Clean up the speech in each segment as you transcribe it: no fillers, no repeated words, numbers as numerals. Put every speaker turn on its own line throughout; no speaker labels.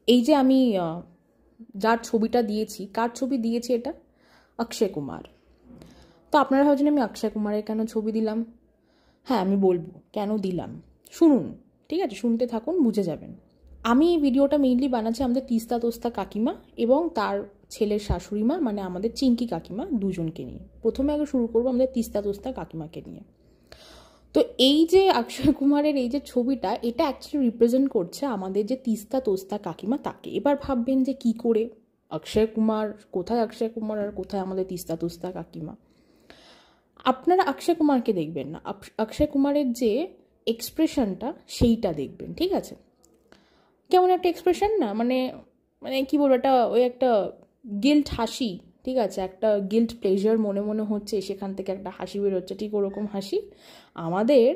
এই যে আমি যার ছবিটা দিয়েছি, কার ছবি দিয়েছি এটা? অক্ষয় কুমার। তো আপনারা ভাবছেন আমি অক্ষয় কুমারের কেন ছবি দিলাম? হ্যাঁ, আমি বলবো কেন দিলাম, শুনুন। ঠিক আছে, শুনতে থাকুন, বুঝে যাবেন। আমি এই ভিডিওটা মেইনলি বানাচ্ছি আমাদের তিস্তা তোস্তা কাকিমা এবং তার ছেলের শাশুড়ি মা, মানে আমাদের চিঙ্কি কাকিমা, দুজনকে নিয়ে। প্রথমে আগে শুরু করবো আমাদের তিস্তা তোস্তা কাকিমাকে নিয়ে। তো এই যে অক্ষয় কুমারের এই যে ছবিটা, এটা অ্যাকচুয়ালি রিপ্রেজেন্ট করছে আমাদের যে তিস্তা তোস্তা কাকিমা, তাকে। এবার ভাববেন যে কি করে অক্ষয় কুমার, কোথায় অক্ষয় কুমার আর কোথায় আমাদের তিস্তা তোস্তা কাকিমা? আপনারা অক্ষয় কুমারকে দেখবেন না, অক্ষয় কুমারের যে এক্সপ্রেশনটা সেইটা দেখবেন, ঠিক আছে? কেমন একটা এক্সপ্রেশন না, মানে মানে কি বলবো, একটা ওই একটা গিল্ট হাসি, ঠিক আছে, একটা গিল্ট প্লেজার মনে মনে হচ্ছে, সেখান থেকে একটা হাসি বেরোচ্ছে, ঠিক ওরকম হাসি আমাদের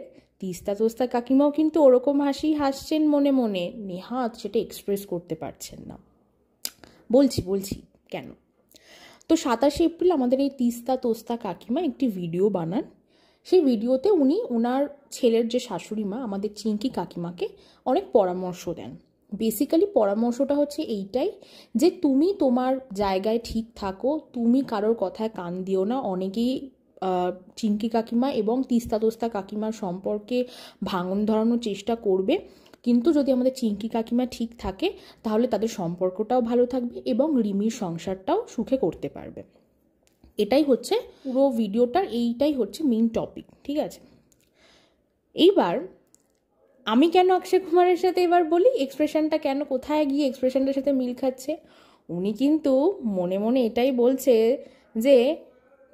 তিস্তা তোস্তা কাকিমাও কিন্তু ওরকম হাসি হাসছেন মনে মনে, নেহাত সেটা এক্সপ্রেস করতে পারছেন না। বলছি কেন। তো 27 এপ্রিল আমাদের এই তিস্তা তোস্তা কাকিমা একটি ভিডিও বানান। সেই ভিডিওতে উনি ওনার ছেলের যে শাশুড়ি মা আমাদের চিঙ্কি কাকিমাকে অনেক পরামর্শ দেন। বেসিক্যালি পরামর্শটা হচ্ছে এইটাই যে তুমি তোমার জায়গায় ঠিক থাকো, তুমি কারোর কথায় কান দিও না। অনেকেই চিঙ্কি কাকিমা এবং তিস্তা তোস্তা কাকিমার সম্পর্কে ভাঙন ধরানোর চেষ্টা করবে, কিন্তু যদি আমাদের চিঙ্কি কাকিমা ঠিক থাকে তাহলে তাদের সম্পর্কটাও ভালো থাকবে এবং রিমির সংসারটাও সুখে করতে পারবে। এটাই হচ্ছে পুরো ভিডিওটার, এইটাই হচ্ছে মেইন টপিক, ঠিক আছে? এইবার আমি কেন অক্ষয় কুমারের সাথে এবার বলি এক্সপ্রেশনটা কেন, কোথায় গিয়ে এক্সপ্রেশনটার সাথে মিল খাচ্ছে। উনি কিন্তু মনে মনে এটাই বলছে যে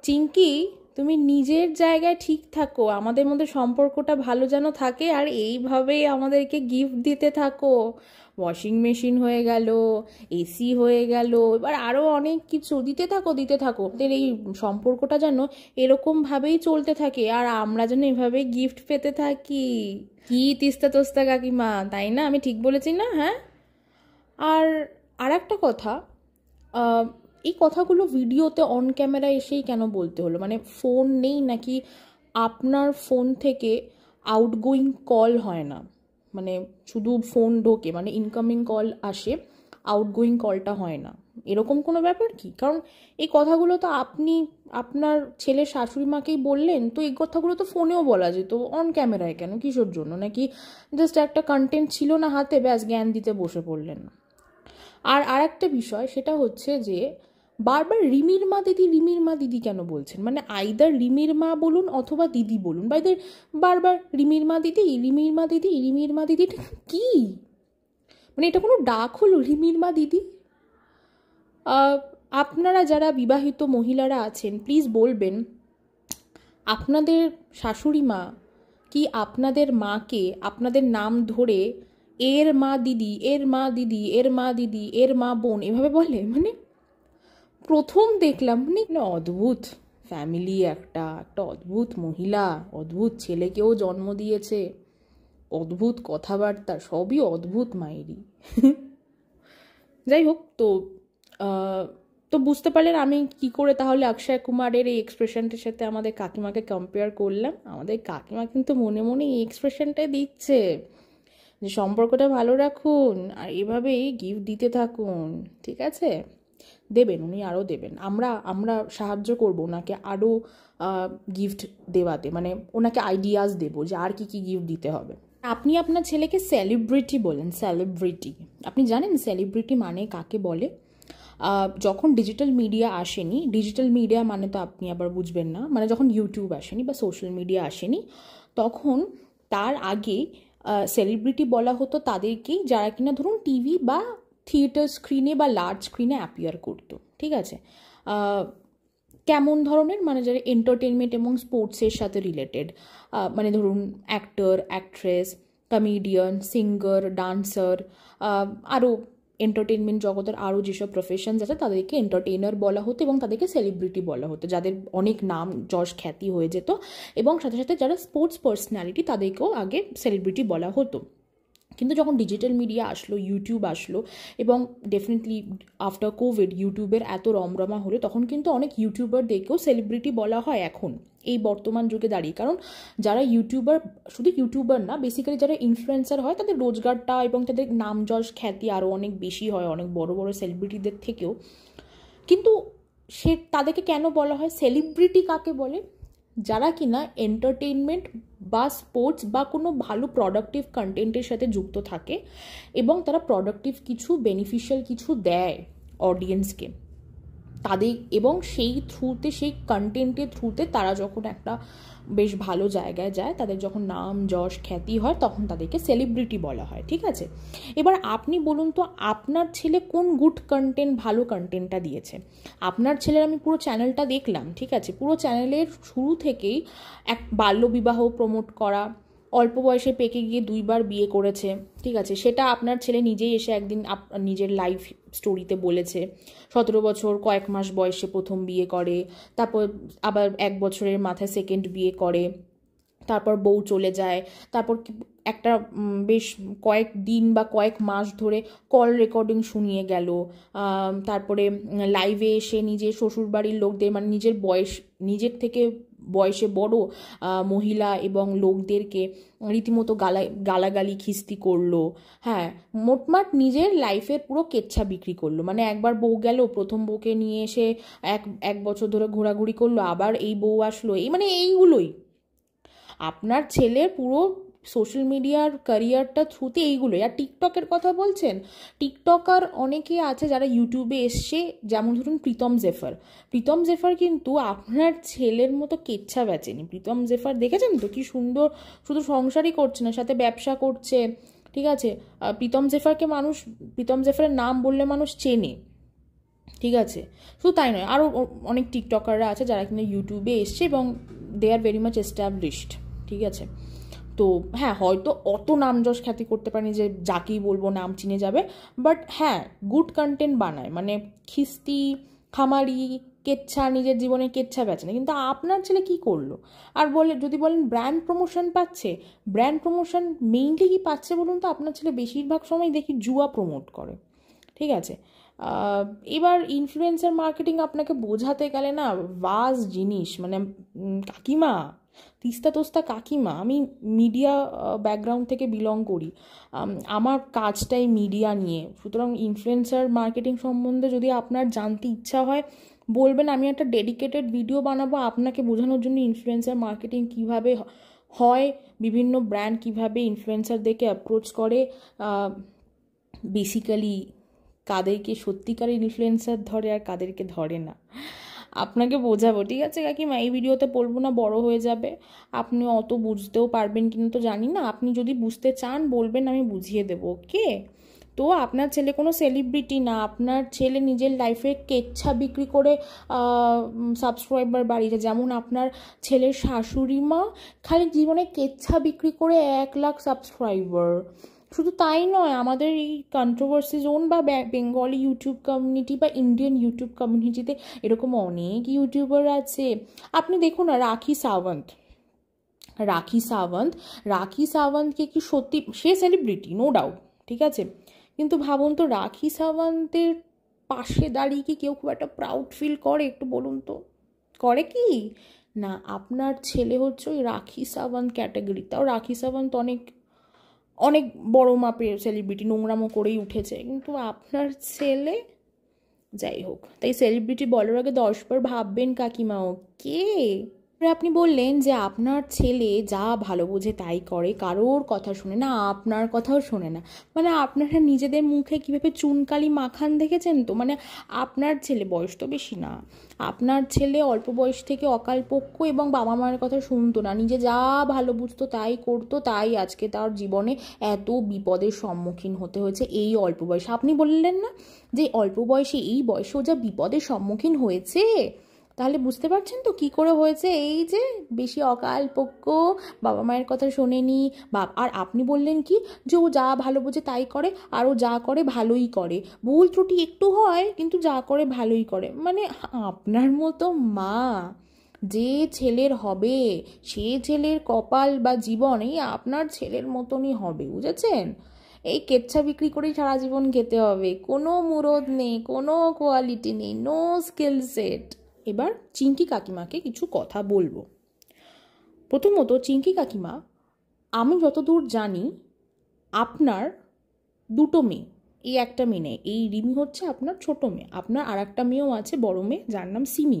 চিঙ্কি তুমি নিজের জায়গায় ঠিক থাকো, আমাদের মধ্যে সম্পর্কটা ভালো যেন থাকে, আর এইভাবেই আমাদেরকে গিফট দিতে থাকো। ওয়াশিং মেশিন হয়ে গেল, এসি হয়ে গেল, এবার আরও অনেক কিছু দিতে থাকো ওদের এই সম্পর্কটা যেন এরকমভাবেই চলতে থাকে, আর আমরা যেন এভাবেই গিফট পেতে থাকি। কি তিস্তা তোস্তা কাকিমা, তাই না? আমি ঠিক বলেছি না? হ্যাঁ। আর একটা কথা, এই কথাগুলো ভিডিওতে অন ক্যামেরা এসেই কেন বলতে হলো? মানে ফোন নেই নাকি আপনার ফোন থেকে আউটগোয়িং কল হয় না? মানে শুধু ফোন ঢোকে, মানে ইনকামিং কল আসে, আউটগোয়িং কলটা হয় না, এরকম কোনো ব্যাপার কি? কারণ এই কথাগুলো তো আপনি আপনার ছেলের শাশুড়ি মাকেই বললেন, তো এই কথাগুলো তো ফোনেও বলা যেত, অন ক্যামেরায় কেন, কিসের জন্য? নাকি জাস্ট একটা কন্টেন্ট ছিল না হাতে, ব্যাস জ্ঞান দিতে বসে পড়লেন? আর একটা বিষয়, সেটা হচ্ছে যে বারবার রিমির মা দিদি কেন বলছেন? মানে আইদার রিমির মা বলুন অথবা দিদি বলুন, বাইদের বারবার রিমির মা দিদি, এটা কি? মানে এটা কোনো ডাক হলো, রিমির মা দিদি? আপনারা যারা বিবাহিত মহিলারা আছেন প্লিজ বলবেন, আপনাদের শাশুড়ি মা কি আপনাদের মাকে আপনাদের নাম ধরে এর মা দিদি, এর মা দিদি, এর মা দিদি, এর মা বোন এভাবে বলে? মানে প্রথম দেখলাম, মানে অদ্ভুত ফ্যামিলি, একটা অদ্ভুত মহিলা, অদ্ভুত ছেলেকেও জন্ম দিয়েছে, অদ্ভুত কথাবার্তা, সবই অদ্ভুত মায়েরই। যাই হোক, তো বুঝতে পারলেন আমি কি করে তাহলে অক্ষয় কুমারের এই এক্সপ্রেশনটার সাথে আমাদের কাকিমাকে কম্পেয়ার করলাম। আমাদের কাকিমা কিন্তু মনে মনে এই এক্সপ্রেশনটাই দিচ্ছে যে সম্পর্কটা ভালো রাখুন আর এভাবেই গিফট দিতে থাকুন, ঠিক আছে? দেবেন, উনি আরও দেবেন, আমরা সাহায্য করব ওনাকে আরও গিফট দেওয়াতে, মানে ওনাকে আইডিয়াস দেবো যে আর কি কি গিফট দিতে হবে। আপনি আপনার ছেলেকে সেলিব্রিটি বলেন, সেলিব্রিটি। আপনি জানেন সেলিব্রিটি মানে কাকে বলে? যখন ডিজিটাল মিডিয়া আসেনি, ডিজিটাল মিডিয়া মানে তো আপনি আবার বুঝবেন না, মানে যখন ইউটিউব আসেনি বা সোশ্যাল মিডিয়া আসেনি, তখন তার আগে সেলিব্রিটি বলা হতো তাদেরকেই যারা কিনা ধরুন টিভি বা থিয়েটার স্ক্রিনে বা লার্জ স্ক্রিনে অ্যাপিয়ার করতো, ঠিক আছে? কেমন ধরনের? মানে যারা এন্টারটেনমেন্ট এবং স্পোর্টসের সাথে রিলেটেড, মানে ধরুন actor, actress, comedian, singer, dancer, আরও এন্টারটেনমেন্ট জগতের আরও যেসব প্রফেশনস আছে তাদেরকে এন্টারটেইনার বলা হতো এবং তাদেরকে সেলিব্রিটি বলা হতো, যাদের অনেক নাম যশ খ্যাতি হয়ে যেত, এবং সাথে সাথে যারা স্পোর্টস পার্সোনালিটি তাদেরকেও আগে সেলিব্রিটি বলা হতো। কিন্তু যখন ডিজিটাল মিডিয়া আসলো, ইউটিউব আসলো, এবং ডেফিনেটলি আফটার কোভিড ইউটিউবের এত রমরমা হলো, তখন কিন্তু অনেক ইউটিউবারদেরকেও সেলিব্রিটি বলা হয় এখন এই বর্তমান যুগে দাঁড়িয়ে। কারণ যারা ইউটিউবার, শুধু ইউটিউবার না, বেসিক্যালি যারা ইনফ্লুয়েন্সার হয়, তাদের রোজগারটা এবং তাদের নাম যশ খ্যাতি আরও অনেক বেশি হয় অনেক বড় বড় সেলিব্রিটিদের থেকেও। কিন্তু তাদেরকে কেন বলা হয় সেলিব্রিটি? কাকে বলে? যারা কিনা এন্টারটেইনমেন্ট বা স্পোর্টস বা কোনো ভালো প্রোডাক্টিভ কন্টেন্টের সাথে যুক্ত থাকে এবং তারা প্রোডাক্টিভ কিছু বেনিফিশিয়াল কিছু দেয় অডিয়েন্সকে তাদের, এবং সেই থ্রুতে, সেই কন্টেন্টের থ্রুতে তারা যখন একটা বেশ ভালো জায়গায় যায়, তাদের যখন নাম যশ খ্যাতি হয়, তখন তাদেরকে সেলিব্রিটি বলা হয়। ঠিক আছে, এবার আপনি বলুন তো আপনার ছেলে কোন গুড কন্টেন্ট, ভালো কন্টেন্টটা দিয়েছে? আপনার ছেলের আমি পুরো চ্যানেলটা দেখলাম, ঠিক আছে, পুরো চ্যানেলের শুরু থেকেই এক বাল্যবিবাহ প্রমোট করা, অল্প বয়সে পেকে গিয়ে 2বার বিয়ে করেছে, ঠিক আছে, সেটা আপনার ছেলে নিজেই এসে একদিন নিজের লাইফ স্টোরিতে বলেছে। 17 বছর কয়েক মাস বয়সে প্রথম বিয়ে করে, তারপর আবার 1 বছরের মাথায় সেকেন্ড বিয়ে করে, তারপর বউ চলে যায়, তারপর একটা বেশ কয়েক দিন বা কয়েক মাস ধরে কল রেকর্ডিং শুনিয়ে গেল, তারপরে লাইভে এসে নিজের শ্বশুরবাড়ির লোকদের, মানে নিজের থেকে বয়সে বড় মহিলা এবং লোকদেরকে রীতিমতো গালাগালি খিস্তি করলো। হ্যাঁ, মোটমাট নিজের লাইফের পুরো কেচ্ছা বিক্রি করলো। মানে একবার বউ গেল, প্রথম বউকে নিয়ে এসে এক বছর ধরে ঘোরাঘুরি করলো, আবার এই বউ আসলো, মানে এইগুলোই আপনার ছেলের পুরো সোশ্যাল মিডিয়ার ক্যারিয়ারটা থ্রুতে এইগুলোই। আর টিকটকের কথা বলছেন, টিকটকার অনেকে আছে যারা ইউটিউবে এসছে, যেমন ধরুন প্রীতম জেফার কিন্তু আপনার ছেলের মতো কেচ্ছা বেচেনি। প্রীতম জেফার দেখেছেন তো কি সুন্দর, শুধু সংসারই করছে না, সাথে ব্যবসা করছে। ঠিক আছে, প্রীতম জেফারের নাম বললে মানুষ চেনে। ঠিক আছে, শুধু তাই নয়, আরও অনেক টিকটকাররা আছে যারা কিন্তু ইউটিউবে এসছে এবং দে আর ভেরি মাচ এস্টাবলিশড। ঠিক আছে, তো হ্যাঁ, হয়তো অত নাম যশ খ্যাতি করতে পারেনি যে যাকেই বলবো নাম চিনে যাবে, বাট হ্যাঁ গুড কন্টেন্ট বানায়, মানে খিস্তি খামারি কেচ্ছা, নিজের জীবনে কেচ্ছা বেচে না। কিন্তু আপনার ছেলে কি করলো? আর যদি বলেন ব্র্যান্ড প্রমোশন পাচ্ছে, ব্র্যান্ড প্রমোশন মেইনলি কি পাচ্ছে বলুন তো? আপনার ছেলে বেশিরভাগ সময় দেখি জুয়া প্রমোট করে। ঠিক আছে, এবার ইনফ্লুয়েন্সার মার্কেটিং আপনাকে বোঝাতে গেলে না ভাস জিনিস, মানে কাকিমা, তিস্তা তোস্তা কাকিমা। আমি মিডিয়া ব্যাকগ্রাউন্ড থেকে বিলং করি, আমার কাজটাই মিডিয়া নিয়ে, সুতরাং ইনফ্লুয়েন্সার মার্কেটিং সম্বন্ধে যদি আপনার জানতে ইচ্ছা হয় বলবেন, আমি একটা ডেডিকেটেড ভিডিও বানাবো আপনাকে বোঝানোর জন্য ইনফ্লুয়েন্সার মার্কেটিং কীভাবে হয়, বিভিন্ন ব্র্যান্ড কীভাবে ইনফ্লুয়েন্সারদেরকে অ্যাপ্রোচ করে, বেসিক্যালি কাদেরকে সত্যিকারের ইনফ্লুয়েন্সার ধরে আর কাদেরকে ধরে না, আপনাকে বোঝাবো। ঠিক আছে কাকিমা, এই ভিডিওতে বলবো না, বড় হয়ে যাবে, আপনি অত বুঝতেও পারবেন কিনা তো জানি না। আপনি যদি বুঝতে চান বলবেন, আমি বুঝিয়ে দেবো। ওকে, তো আপনার ছেলে কোনো সেলিব্রিটি না, আপনার ছেলে নিজের লাইফে কেচ্ছা বিক্রি করে সাবস্ক্রাইবার বাড়িয়েছে। যেমন আপনার ছেলের শাশুড়ি মা খালি জীবনে কেচ্ছা বিক্রি করে 1 লাখ সাবস্ক্রাইবার। শুধু তাই নয়, আমাদের এই কন্ট্রোভার্সি জোন বা বেঙ্গলি ইউটিউব কমিউনিটি বা ইন্ডিয়ান ইউটিউব কমিউনিটিতে এরকম অনেক ইউটিউবার আছে। আপনি দেখুন না, রাখি সাওয়ন্তকে কি সত্যি, সে সেলিব্রিটি নো ডাউট, ঠিক আছে, কিন্তু ভাবুন তো রাখি সাওয়ন্তের পাশে দাঁড়িয়ে কি কেউ খুব একটা প্রাউড ফিল করে? একটু বলুন তো, করে কি না? আপনার ছেলে হচ্ছে ওই রাখি সাওয়ন্ত ক্যাটাগরি। তাও রাখি সাওয়ন্ত অনেক বড় মাপের সেলিব্রিটি, নোংরামো করেই উঠেছে, কিন্তু আপনার ছেলে, যাই হোক, তাই সেলিব্রিটি বলার আগে 10 বার ভাববেন কাকিমা। ওকে, আপনি বললেন যে আপনার ছেলে যা ভালো বোঝে তাই করে, কারোর কথা শোনে না, আপনার কথাও শোনে না। মানে আপনারা নিজেদের মুখে কীভাবে চুনকালি মাখান দেখেছেন তো? মানে আপনার ছেলে, বয়স তো বেশি না, আপনার ছেলে অল্প বয়স থেকে অকালপক্ষ এবং বাবা মায়ের কথা শুনতো না, নিজে যা ভালো বুঝতো তাই করতো, তাই আজকে তার জীবনে এত বিপদের সম্মুখীন হতে হয়েছে এই অল্প বয়সে। আপনি বললেন না যে অল্প বয়সে, এই বয়সেও যা বিপদের সম্মুখীন হয়েছে, তাহলে বুঝতে পারছেন তো কি করে হয়েছে? এই যে বেশি অকালপক্ষ, বাবা মায়ের কথা শোনেনি। আর আপনি বললেন কি যে ও যা ভালো বোঝে তাই করে, আর ও যা করে ভালোই করে, ভুল ত্রুটি একটু হয় কিন্তু যা করে ভালোই করে। মানে আপনার মতো মা যে ছেলের হবে, সে ছেলের কপাল বা জীবন এই আপনার ছেলের মতনই হবে, বুঝেছেন? এই কেচ্ছা বিক্রি করেই সারা জীবন খেতে হবে, কোনো মুরদ নেই, কোনো কোয়ালিটি নেই, নো স্কিল সেট। এবার চিঙ্কি কাকিমাকে কিছু কথা বলবো। প্রথমত চিঙ্কি কাকিমা, আমি যতদূর জানি আপনার দুটো মেয়ে, এই একটা মেয়ে নেই, এই রিমি হচ্ছে আপনার ছোট মেয়ে। আপনার আর একটা মেয়েও আছে, বড় মেয়ে, যার নাম সিমি,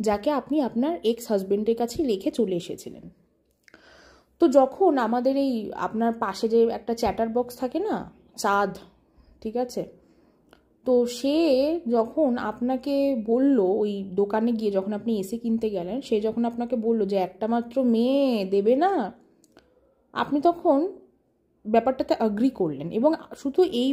যাকে আপনি আপনার এক্স হাজবেন্ডের কাছে রেখে চলে এসেছিলেন। তো যখন আমাদের এই আপনার পাশে যে একটা চ্যাটার বক্স থাকে না, চাঁদ, ঠিক আছে, তো সে যখন আপনাকে বলল ওই দোকানে গিয়ে, যখন আপনি এসি কিনতে গেলেন, সে যখন আপনাকে বলল যে একটা মাত্র মেয়ে দেবে না, আপনি তখন ব্যাপারটাতে অ্যাগ্রি করলেন। এবং শুধু এই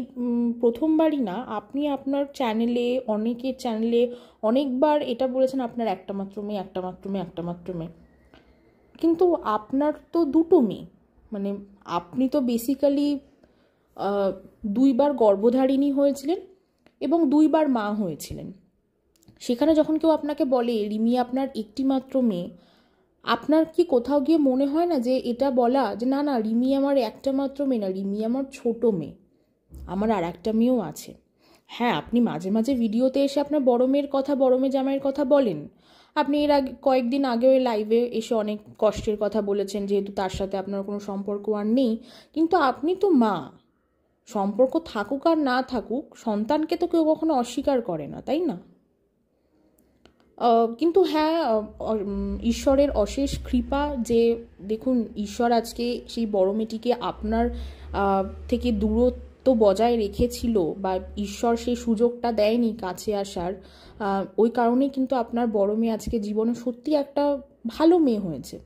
প্রথমবারই না, আপনি আপনার চ্যানেলে, অনেকের চ্যানেলে অনেকবার এটা বলেছেন আপনার একটা মাত্র মেয়ে, একটা মাত্র মেয়ে, একটা মাত্র মেয়ে। কিন্তু আপনার তো দুটো মেয়ে, মানে আপনি তো বেসিক্যালি 2বার গর্ভধারিণী হয়েছিলেন এবং 2বার মা হয়েছিলেন। সেখানে যখন কেউ আপনাকে বলে রিমি আপনার একটি মাত্র মেয়ে, আপনার কি কোথাও গিয়ে মনে হয় না যে এটা বলা যে না না, রিমি আমার একটা মাত্র মেয়ে না, রিমি আমার ছোট মেয়ে, আমার আর একটা মেয়েও আছে। হ্যাঁ, আপনি মাঝে মাঝে ভিডিওতে এসে আপনার বড় মেয়ের কথা, বড় মেয়ে জামাইয়ের কথা বলেন। আপনি এর আগে কয়েকদিন আগেও লাইভে এসে অনেক কষ্টের কথা বলেছেন, যেহেতু তার সাথে আপনার কোনো সম্পর্ক আর নেই। কিন্তু আপনি তো মা, সম্পর্ক থাকুক আর না থাকুক, সন্তানকে তো কেউ কখনো অস্বীকার করে না, তাই না? কিন্তু হ্যাঁ, ঈশ্বরের অশেষ কৃপা যে দেখুন, ঈশ্বর আজকে সেই বড় মেয়েটিকে আপনার থেকে দূরত্ব বজায় রেখেছিল, বা ঈশ্বর সেই সুযোগটা দেয়নি কাছে আসার, ওই কারণেই কিন্তু আপনার বড় মেয়ে আজকে জীবনে সত্যি একটা ভালো মেয়ে হয়েছে।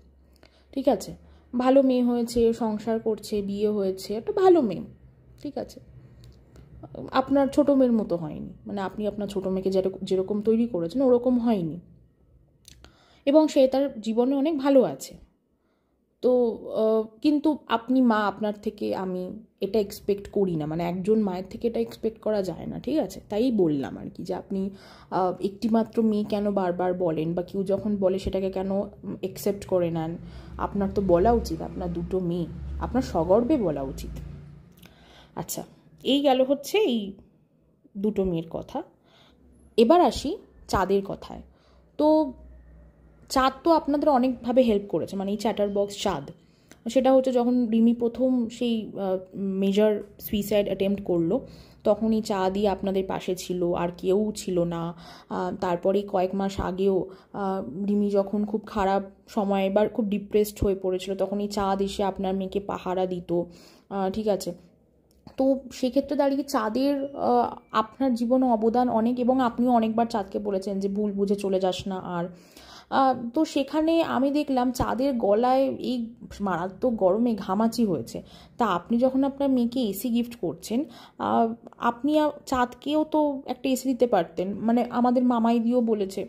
ঠিক আছে, ভালো মেয়ে হয়েছে, সংসার করছে, বিয়ে হয়েছে, একটা ভালো মেয়ে, ঠিক আছে। আপনার ছোটো মেয়ের মতো হয়নি, মানে আপনি আপনার ছোটো মেয়েকে যেরকম তৈরি করেছেন ওরকম হয়নি, এবং সে তার জীবনে অনেক ভালো আছে। তো কিন্তু আপনি মা, আপনার থেকে আমি এটা এক্সপেক্ট করি না, মানে একজন মায়ের থেকে এটা এক্সপেক্ট করা যায় না, ঠিক আছে। তাই বললাম আর কি, যে আপনি একটি মাত্র মেয়ে কেন বারবার বলেন, বা কেউ যখন বলে সেটাকে কেন অ্যাকসেপ্ট করে নেন। আপনার তো বলা উচিত আপনার দুটো মেয়ে, আপনার সগর্বে বলা উচিত। আচ্ছা, এই গেল হচ্ছে এই দুটো মেয়ের কথা। এবার আসি চাঁদের কথায়। তো চাঁদ তো আপনাদের অনেকভাবে হেল্প করেছে, মানে এই চ্যাটার বক্স চাঁদ, সেটা হচ্ছে যখন রিমি প্রথম সেই মেজর সুইসাইড অ্যাটেম্প্ট করলো, তখন এই চাঁদই আপনাদের পাশে ছিল, আর কেউ ছিল না। তারপরে কয়েক মাস আগেও রিমি যখন খুব খারাপ সময় বা খুব ডিপ্রেসড হয়ে পড়েছিল, তখন এই চাঁদ এসে আপনার মেয়েকে পাহারা দিত, ঠিক আছে। তো সেক্ষেত্রে দাঁড়িয়ে চাঁদের আপনার জীবনে অবদান অনেক, এবং আপনিও অনেকবার চাঁদকে বলেছেন যে ভুল বুঝে চলে যাস না। আর তো সেখানে আমি দেখলাম চাঁদের গলায় এই মারাত্মক গরমে ঘামাচি হয়েছে। তা আপনি যখন আপনার মেয়েকে এসি গিফট করছেন, আপনি চাঁদকেও তো একটা এসি দিতে পারতেন, মানে আমাদের মামাই দিয়েও বলেছে।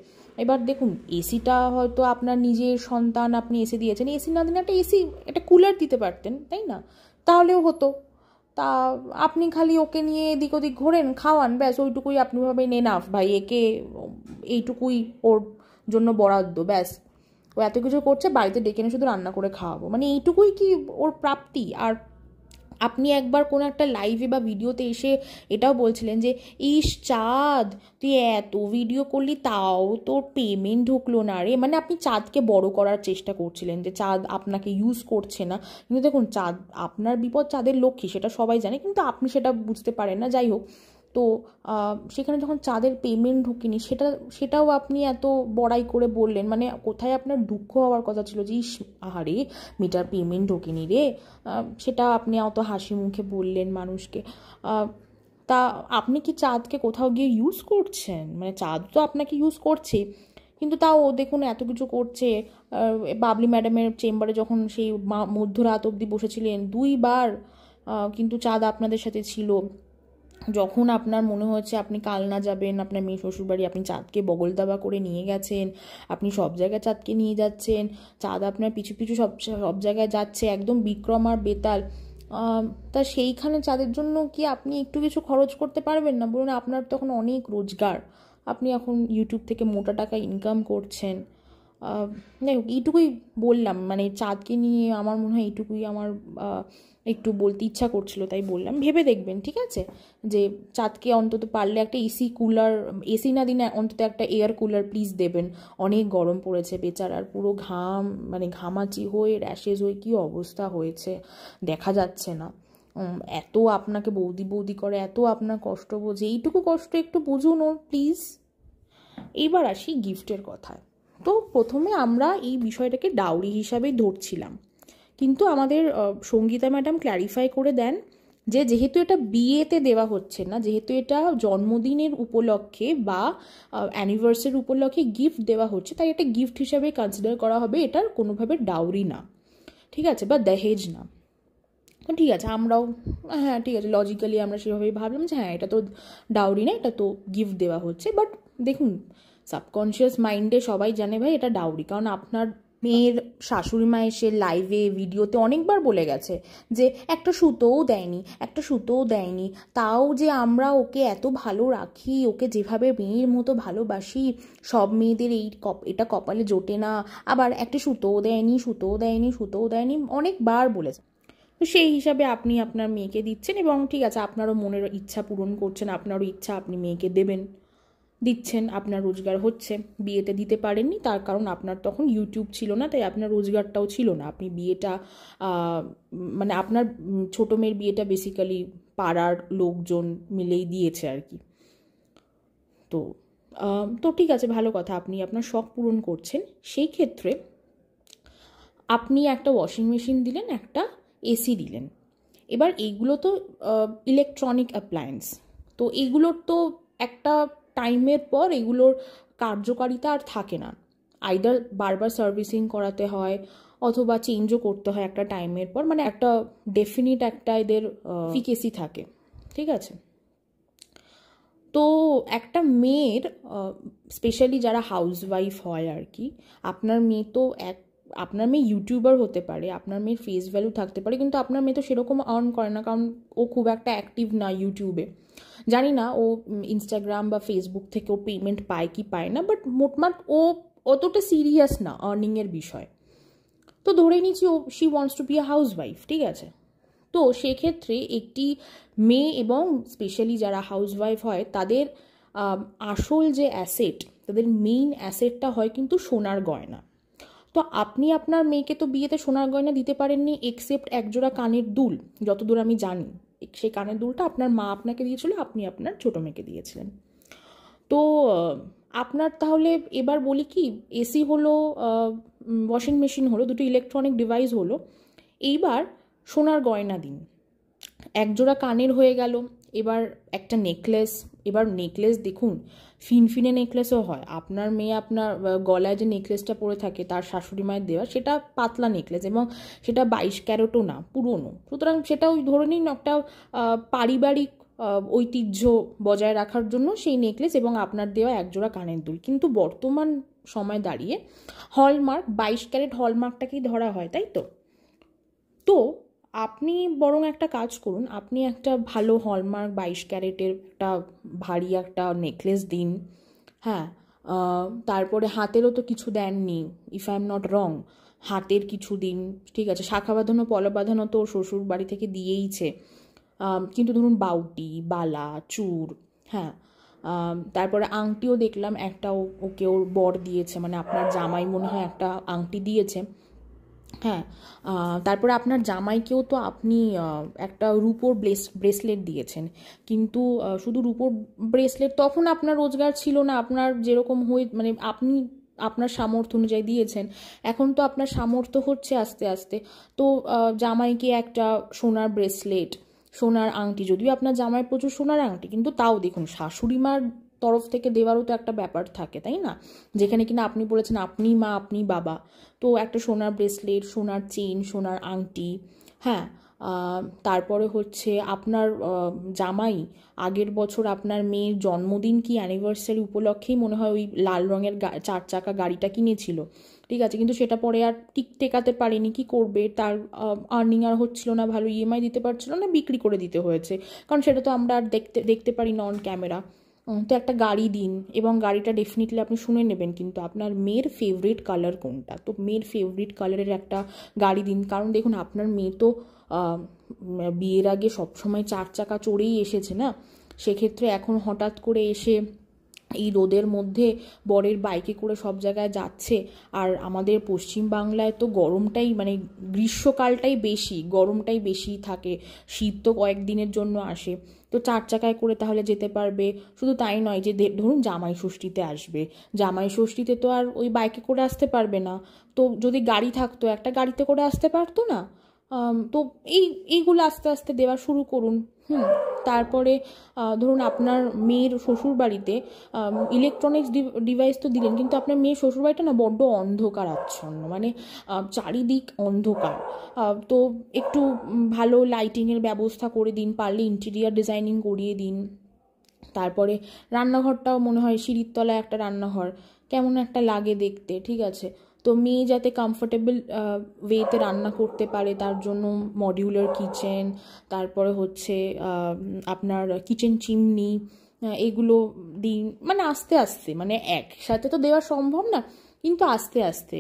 এবার দেখুন, এসিটা হয়তো আপনার নিজের সন্তান, আপনি এসি দিয়েছেন, এসি না দিন একটা এসি, একটা কুলার দিতে পারতেন, তাই না? তাহলেও হতো। তা আপনি খালি ওকে নিয়ে এদিক ওদিক ঘোরেন, খাওয়ান, ব্যাস ওইটুকুই আপনি ভাবেন এনাফ, ভাই একে এইটুকুই ওর জন্য বরাদ্দ, ব্যাস ও এত কিছু করছে, বাড়িতে ডেকে এনে শুধু রান্না করে খাওয়াবো, মানে এইটুকুই কি ওর প্রাপ্তি? আর আপনি একবার কোনো একটা লাইভে বা ভিডিওতে এসে এটাও বলছিলেন যে ইস চাঁদ, তুই এত ভিডিও করলি তাও তোর পেমেন্ট ঢুকলো না রে, মানে আপনি চাঁদকে বড় করার চেষ্টা করছিলেন যে চাঁদ আপনাকে ইউজ করছে না। কিন্তু দেখুন, চাঁদ, আপনার বিপদ চাঁদের লক্ষ্মী, সেটা সবাই জানে, কিন্তু আপনি সেটা বুঝতে পারেন না, যাই হোক। তো সেখানে যখন চাঁদের পেমেন্ট ঢুকিনি, সেটাও আপনি এত বড়াই করে বললেন, মানে কোথায় আপনার দুঃখ হওয়ার কথা ছিল যে ইস আহারে মিটার পেমেন্ট ঢোকেনি রে, সেটা আপনি অত হাসি মুখে বললেন মানুষকে। তা আপনি কি চাঁদকে কোথাও গিয়ে ইউজ করছেন? মানে চাঁদ তো আপনাকে ইউজ করছে, কিন্তু তাও দেখুন এত কিছু করছে। বাবলি ম্যাডামের চেম্বারে যখন সেই মধ্যরাত অবধি বসেছিলেন 2বার, কিন্তু চাঁদ আপনাদের সাথে ছিল। যখন আপনার মনে হচ্ছে আপনি কালনা যাবেন আপনার মেয়ে শ্বশুরবাড়ি, আপনি চাঁদকে বগল দাবা করে নিয়ে গেছেন, আপনি সব জায়গায় চাঁদকে নিয়ে যাচ্ছেন, চাঁদ আপনার পিছু পিছু সব জায়গায় যাচ্ছে, একদম বিক্রম আর বেতাল। তা সেইখানে চাঁদের জন্য কি আপনি একটু কিছু খরচ করতে পারবেন না? বলুন, আপনার তখন অনেক রোজগার, আপনি এখন ইউটিউব থেকে মোটা টাকা ইনকাম করছেন, যাই হোক, এইটুকুই বললাম, মানে চাঁদকে নিয়ে আমার মনে হয় এইটুকুই আমার একটু বলতে ইচ্ছা করছিল, তাই বললাম। ভেবে দেখবেন, ঠিক আছে, যে চাঁদকে অন্তত পারলে একটা এসি কুলার, এসি না দিনে অন্তত একটা এয়ার কুলার প্লিজ দেবেন। অনেক গরম পড়েছে, বেচারার পুরো ঘাম, মানে ঘামাচি হয়ে র্যাশেজ হয়ে কী অবস্থা হয়েছে দেখা যাচ্ছে না। এত আপনাকে বৌদি বৌদি করে, এত আপনার কষ্ট বোঝে, এইটুকু কষ্ট একটু বুঝুন ওর প্লিজ। এইবার আসি গিফটের কথায়। তো প্রথমে আমরা এই বিষয়টাকে ডাউরি হিসাবেই ধরছিলাম, কিন্তু আমাদের সঙ্গীতা ম্যাডাম ক্ল্যারিফাই করে দেন যে যেহেতু এটা বিয়েতে দেওয়া হচ্ছে না, যেহেতু এটা জন্মদিনের উপলক্ষে বা অ্যানিভার্সারি উপলক্ষে গিফট দেওয়া হচ্ছে, তাই এটা গিফট হিসাবে কনসিডার করা হবে, এটার কোনোভাবে ডাউরি না, ঠিক আছে, বা দহেজ না। তো ঠিক আছে, আমরাও হ্যাঁ ঠিক আছে, লজিক্যালি আমরা সেভাবেই ভাবলাম যে হ্যাঁ এটা তো ডাউরি না, এটা তো গিফট দেওয়া হচ্ছে। বাট দেখুন, সাবকনশিয়াস মাইন্ডে সবাই জানে ভাই এটা ডাউরি, কারণ আপনার মেয়ের শাশুড়ি মা এসে লাইভে ভিডিওতে অনেকবার বলে গেছে যে একটা সুতোও দেয়নি, একটা সুতোও দেয়নি, তাও যে আমরা ওকে এত ভালো রাখি, ওকে যেভাবে মেয়ের মতো ভালোবাসি, সব মেয়েদের এটা কপালে জোটে না, আবার একটা সুতোও দেয়নি, সুতোও দেয়নি, সুতোও দেয়নি, অনেকবার বলেছে। তো সেই হিসাবে আপনি আপনার মেয়েকে দিচ্ছেন, এবং ঠিক আছে, আপনারও মনের ইচ্ছা পূরণ করছেন, আপনারও ইচ্ছা আপনি মেয়েকে দেবেন, দিচ্ছেন, আপনার রোজগার হচ্ছে। বিয়েতে দিতে পারেননি তার কারণ আপনার তখন ইউটিউব ছিল না, তাই আপনার রোজগারটাও ছিল না। আপনি বিয়েটা মানে আপনার ছোটো মেয়ের বিয়েটা বেসিক্যালি পাড়ার লোকজন মিলেই দিয়েছে আর কি। তো তো ঠিক আছে, ভালো কথা, আপনি আপনার শখ পূরণ করছেন। সেই ক্ষেত্রে আপনি একটা ওয়াশিং মেশিন দিলেন, একটা এসি দিলেন। এবার এইগুলো তো ইলেকট্রনিক অ্যাপ্লায়েন্স, তো এইগুলোর তো একটা টাইমের পর এগুলোর কার্যকারিতা আর থাকে না, আইদার বারবার সার্ভিসিং করাতে হয় অথবা চেঞ্জও করতে হয় একটা টাইমের পর, মানে একটা ডেফিনিট একটা এদের এফিকেসি থাকে, ঠিক আছে। তো একটা মেয়ের স্পেশালি যারা হাউসওয়াইফ হয় আর কি, আপনার মেয়ে তো আপনার মেয়ে ইউটিউবার হতে পারে, আপনার মেয়ের ফেস ভ্যালু থাকতে পারে, কিন্তু আপনার মেয়ে তো সেরকম আর্ন করে না, কারণ ও খুব একটা অ্যাক্টিভ না ইউটিউবে। জানি না ও ইনস্টাগ্রাম বা ফেসবুক থেকে ও পেমেন্ট পায় কি পায় না, বাট মোটমাট ও অতটা সিরিয়াস না আর্নিংয়ের বিষয়। তো ধরে নিচ্ছি ও she wants to be a housewife, ঠিক আছে। তো সেক্ষেত্রে একটি মেয়ে এবং স্পেশালি যারা হাউসওয়াইফ হয় তাদের আসল যে অ্যাসেট, তাদের মেইন অ্যাসেটটা হয় কিন্তু সোনার গয়না। তো আপনি আপনার মেয়েকে তো বিয়েতে সোনার গয়না দিতে পারেননি, এক্সেপ্ট একজোড়া কানের দুল, যতদূর আমি জানি সেই কানের দুলটা আপনার মা আপনাকে দিয়েছিল, আপনি আপনার ছোটো মেয়েকে দিয়েছিলেন। তো আপনার তাহলে এবার বলি কি, এসি হলো, ওয়াশিং মেশিন হলো, দুটো ইলেকট্রনিক ডিভাইস হলো, এইবার সোনার গয়না দিন। একজোড়া কানের হয়ে গেল, এবার একটা নেকলেস। এবার নেকলেস দেখুন, ফিনফিনে নেকলেসও হয়। আপনার মেয়ে আপনার গলায় যে নেকলেসটা পরে থাকে তার শাশুড়ি মায়ের দেওয়া, সেটা পাতলা নেকলেস এবং সেটা 22 ক্যারেটও না, পুরনো, সুতরাং সেটা ওই ধরে নিন একটা পারিবারিক ঐতিহ্য বজায় রাখার জন্য সেই নেকলেস এবং আপনার দেওয়া একজোড়া কানের দুল। কিন্তু বর্তমান সময় দাঁড়িয়ে হলমার্ক 22 ক্যারেট হলমার্কটাকেই ধরা হয়, তাই তো। তো আপনি বরং একটা কাজ করুন, আপনি একটা ভালো হলমার্ক 22 ক্যারেটের একটা ভারী একটা নেকলেস দিন। হ্যাঁ, তারপরে হাতেরও তো কিছু দেননি, if I am not wrong, হাতের কিছু দিন, ঠিক আছে। শাখা বাঁধানো পলা বাঁধানো তো শ্বশুর বাড়ি থেকে দিয়েইছে, কিন্তু ধরুন বাউটি, বালা, চূড়, হ্যাঁ, তারপরে আংটিও দেখলাম একটা ওকে ওর বর দিয়েছে, মানে আপনার জামাই মনে হয় একটা আংটি দিয়েছে। হ্যাঁ, তারপরে আপনার জামাইকেও তো আপনি একটা রূপোর ব্রেসলেট দিয়েছেন, কিন্তু শুধু রূপোর ব্রেসলেট তখন আপনার রোজগার ছিল না, আপনার যেরকম মানে আপনি আপনার সামর্থ্য অনুযায়ী দিয়েছেন। এখন তো আপনার সামর্থ্য হচ্ছে আস্তে আস্তে, তো জামাইকে একটা সোনার ব্রেসলেট, সোনার আংটি, যদিও আপনার জামাই প্রচুর সোনার আংটি, কিন্তু তাও দেখুন শাশুড়ি মার তরফ থেকে দেওয়ারও তো একটা ব্যাপার থাকে, তাই না, যেখানে কিনা আপনি বলেছেন আপনি মা আপনি বাবা। তো একটা সোনার ব্রেসলেট, সোনার চেইন, সোনার আংটি, হ্যাঁ। তারপরে হচ্ছে আপনার জামাই আগের বছর আপনার মেয়ের জন্মদিন কি অ্যানিভার্সারি উপলক্ষেই মনে হয় ওই লাল রঙের 4 চাকা গাড়িটা কিনেছিল, ঠিক আছে, কিন্তু সেটা পরে আর টেকাতে পারেনি, কি করবে, তার আর্নিং আর হচ্ছিল না ভালো, ইএমআই দিতে পারছিল না, বিক্রি করে দিতে হয়েছে, কারণ সেটা তো আমরা আর দেখতে পারি না অন ক্যামেরা। তো একটা গাড়ি দিন, এবং গাড়িটা ডেফিনেটলি আপনি শুনে নেবেন কিন্তু আপনার মেয়ের ফেভারিট কালার কোনটা। তো মেয়ের ফেভারিট কালারের একটা গাড়ি দিন, কারণ দেখুন আপনার মেয়ে তো বিয়ের আগে সবসময় 4 চাকা চড়েই এসেছে না, সেক্ষেত্রে এখন হঠাৎ করে এসে এই রোদের মধ্যে বরের বাইকে করে সব জায়গায় যাচ্ছে। আর আমাদের পশ্চিমবাংলায় তো গরমটাই মানে গ্রীষ্মকালটাই বেশি, গরমটাই বেশি থাকে, শীত তো কয়েকদিনের জন্য আসে। তো 4 চাকায় করে তাহলে যেতে পারবে। শুধু তাই নয় যে ধরুন জামাই ষষ্ঠীতে আসবে, জামাই ষষ্ঠীতে তো আর ওই বাইকে করে আসতে পারবে না, তো যদি গাড়ি থাকতো একটা গাড়িতে করে আসতে পারতো না। তো এইগুলো আস্তে আস্তে দেওয়া শুরু করুন। তারপরে ধরুন আপনার মেয়ের শ্বশুরবাড়িতে ইলেকট্রনিক্স ডিভাইস তো দিলেন, কিন্তু আপনার মেয়ের শ্বশুরবাড়িটা না বড্ড অন্ধকার আচ্ছন্ন, মানে চারিদিক অন্ধকার। তো একটু ভালো লাইটিংয়ের ব্যবস্থা করে দিন, পারলে ইন্টেরিয়ার ডিজাইনিং করিয়ে দিন। তারপরে রান্নাঘরটাও মনে হয় সিঁড়ির তলায় একটা রান্নাঘর কেমন একটা লাগে দেখতে, ঠিক আছে। তো মেয়ে যাতে কমফোর্টেবল ওয়েতে রান্না করতে পারে তার জন্য মডিউলার কিচেন, তারপরে হচ্ছে আপনার কিচেন চিমনি, এগুলো দিন। মানে আস্তে আস্তে, মানে একসাথে তো দেওয়া সম্ভব না, কিন্তু আস্তে আস্তে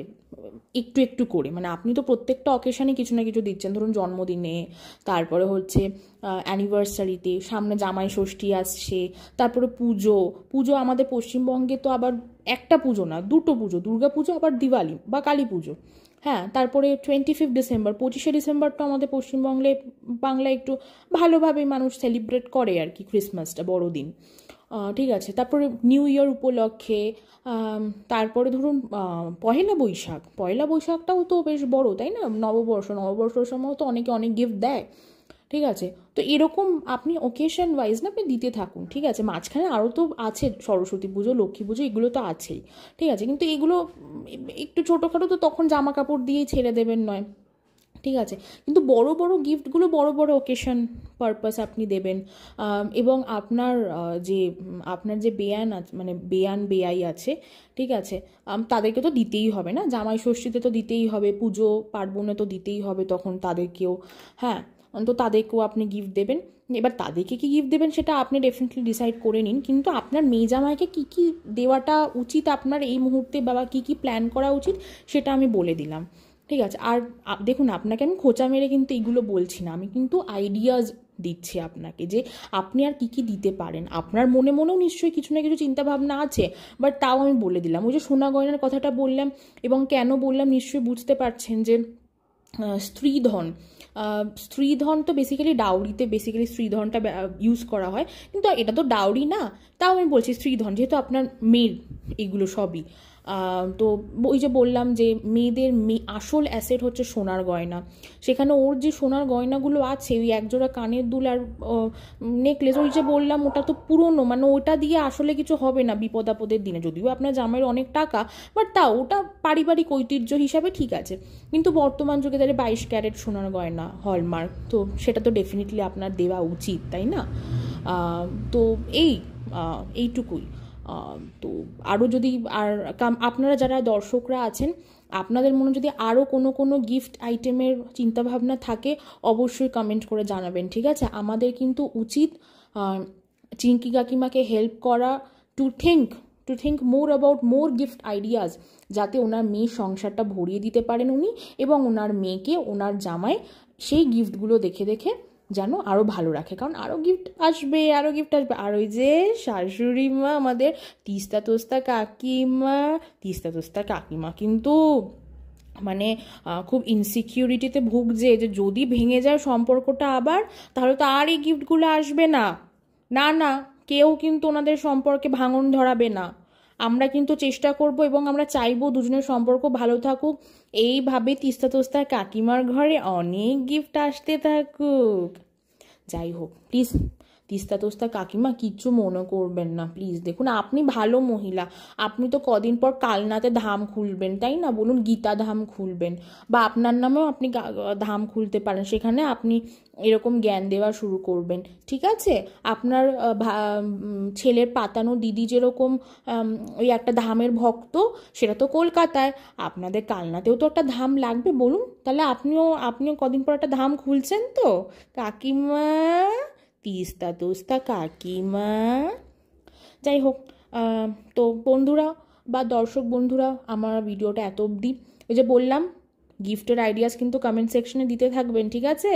একটু একটু করে, মানে আপনি তো প্রত্যেকটা অকেশনে কিছু না কিছু দিচ্ছেন, ধরুন জন্মদিনে, তারপরে হচ্ছে অ্যানিভার্সারিতে, সামনে জামাই ষষ্ঠী আসছে, তারপরে পুজো। পুজো আমাদের পশ্চিমবঙ্গে তো আবার একটা পুজো না, দুটো পুজো, দুর্গা পুজো আবার দিওয়ালি বা কালী পুজো। হ্যাঁ, তারপরে 25 ডিসেম্বর, 25শে ডিসেম্বর তো আমাদের বাংলায় একটু ভালোভাবেই মানুষ সেলিব্রেট করে আর কি, ক্রিসমাসটা, বড়দিন, ঠিক আছে। তারপরে নিউ ইয়ার উপলক্ষে, তারপরে ধরুন পয়লা বৈশাখটাও তো বেশ বড়, তাই না? নববর্ষর সময়ও তো অনেকে অনেক গিফট দেয়, ঠিক আছে। তো এরকম আপনি ওকেশন ওয়াইজ না আপনি দিতে থাকুন, ঠিক আছে। মাঝখানে আরও তো আছে সরস্বতী পুজো, লক্ষ্মী পুজো, এগুলো তো আছেই, ঠিক আছে, কিন্তু এগুলো একটু ছোটোখাটো, তো তখন জামা কাপড় দিয়েই ছেড়ে দেবেন নয়, ঠিক আছে। কিন্তু বড় বড় গিফটগুলো বড় বড় ওকেশন পারপাস আপনি দেবেন। এবং আপনার যে বেয়ান আছে, মানে বেয়াই আছে, ঠিক আছে, তাদেরকে তো দিতেই হবে না, জামাই ষষ্ঠীতে তো দিতেই হবে, পুজো পার্বণে তো দিতেই হবে তখন তাদেরকেও। হ্যাঁ, তো তাদেরকেও আপনি গিফট দেবেন। এবার তাদেরকে কি গিফট দেবেন সেটা আপনি ডেফিনেটলি ডিসাইড করে নিন, কিন্তু আপনার মেয়ে জামাইকে কী কী দেওয়াটা উচিত আপনার এই মুহূর্তে, বা কী কী প্ল্যান করা উচিত সেটা আমি বলে দিলাম, ঠিক আছে। আর দেখুন, আপনাকে আমি খোঁচা মেরে কিন্তু এগুলো বলছি না, আমি কিন্তু আইডিয়াজ দিচ্ছি আপনাকে যে আপনি আর কী কী দিতে পারেন। আপনার মনেও নিশ্চয়ই কিছু না কিছু চিন্তাভাবনা আছে, বাট তাও আমি বলে দিলাম। ওই যে সোনা গয়নার কথাটা বললাম, এবং কেন বললাম নিশ্চয়ই বুঝতে পারছেন যে স্ত্রীধন তো বেসিক্যালি স্ত্রীধনটা ইউজ করা হয়, কিন্তু এটা তো ডাউরি না। তাও আমি বলছি স্ত্রীধন, যেহেতু আপনার মেয়ের এগুলো সবই, তো ওই যে বললাম যে মেয়েদের আসল অ্যাসেট হচ্ছে সোনার গয়না। সেখানে ওর যে সোনার গয়নাগুলো আছে, ওই একজোড়া কানের দুল আর নেকলেস, ওই যে বললাম ওটা তো পুরনো, মানে ওটা দিয়ে আসলে কিছু হবে না বিপদ আপদের দিনে। যদিও আপনার জামাইয়ের অনেক টাকা, বাট তাও ওটা পারিবারিক ঐতিহ্য হিসাবে ঠিক আছে। কিন্তু বর্তমান যুগে তাহলে 22 ক্যারেট সোনার গয়না হলমার্ক, তো সেটা তো ডেফিনেটলি আপনার দেওয়া উচিত, তাই না? তো এইটুকুই। তো আরও যদি আপনারা যারা দর্শকরা আছেন, আপনাদের মনে যদি আরও কোনো গিফট আইটেমের চিন্তাভাবনা থাকে অবশ্যই কমেন্ট করে জানাবেন, ঠিক আছে। আমাদের কিন্তু উচিত চিঙ্কি কাকিমাকে হেল্প করা, to think more about more gift ideas, যাতে ওনার মেয়ের সংসারটা ভরিয়ে দিতে পারেন উনি, এবং ওনার মেয়েকে, ওনার জামাই সেই গিফটগুলো দেখে দেখে যেন আরও ভালো রাখে। কারণ আরও গিফট আসবে। আর ওই যে শাশুড়ি মা, আমাদের তিস্তা তোস্তা কাকিমা কিন্তু মানে খুব ইনসিকিউরিটিতে ভুগছে, যে যদি ভেঙে যায় সম্পর্কটা আবার, তাহলে তো আর এই গিফটগুলো আসবে না। না, কেউ কিন্তু ওনাদের সম্পর্কে ভাঙন ধরাবে না। আমরা কিন্তু চেষ্টা করব, এবং আমরা চাইবো দুজনের সম্পর্ক ভালো থাকুক। এইভাবে তিস্তা তোস্তা কাকিমার ঘরে অনেক গিফট আসতে থাকুক। যাই হোক, প্লিজ তিস্তা তোস্তা কাকিমা কিচ্ছু মনে করবেন না, প্লিজ। দেখুন, আপনি ভালো মহিলা, আপনি তো কদিন পর কালনাতে ধাম খুলবেন, তাই না? বলুন, গীতা ধাম খুলবেন, বা আপনার নামেও আপনি ধাম খুলতে পারেন, সেখানে আপনি এরকম জ্ঞান দেওয়া শুরু করবেন, ঠিক আছে। আপনার ছেলের পাতানো দিদি যেরকম ওই একটা ধামের ভক্ত, সেটা তো কলকাতায়, আপনাদের কালনাতেও তো একটা ধাম লাগবে। বলুন, তাহলে আপনিও কদিন পর একটা ধাম খুলছেন তো কাকিমা, তিস্তা তোস্তা কাকিমা। যাই হোক, তো বন্ধুরা বা দর্শক বন্ধুরা, আমার ভিডিওটা এত অবধি। ওই যে বললাম, গিফটের আইডিয়াস কিন্তু কমেন্ট সেকশনে দিতে থাকবেন, ঠিক আছে?